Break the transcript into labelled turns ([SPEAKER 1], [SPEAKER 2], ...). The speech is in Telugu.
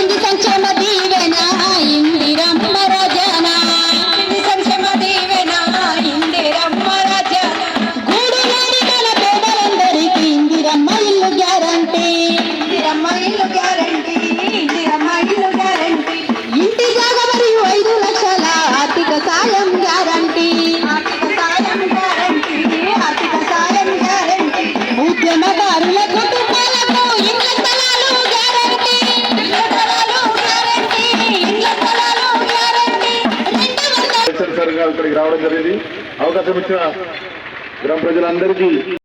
[SPEAKER 1] ఇంటింటి సంక్షేమ దీవెన ఇందిరమ్మ రాజన ఇంటింటి సంక్షేమ దీవెన ఇందిరమ్మ రాజన గూడు లేని గల పేదలందరికీ ఇందిరమ్మ ఇల్లు గ్యారంటీ ఇందిరమ్మ ఇల్లు గ్యారంటీ ఇందిరమ్మ ఇల్లు గ్యారంటీ ఇంటి జాగ మరియు 5 లక్షల ఆర్థిక సాయం గ్యారంటీ ఆర్థిక సాయం గ్యారంటీ ఆర్థిక సాయం గ్యారంటీ ఉద్యమదారుల కుటుంబాలకు ఇళ్ల స్థలాలు గ్యారంటీ ఇళ్ల స్థలాలు గ్యారంటీ ఇళ్ల స్థలాలు గ్యారంటీ
[SPEAKER 2] ఇక్కడికి రావడం జరిగింది. అవకాశం ఇచ్చిన గ్రామ ప్రజలందరికీ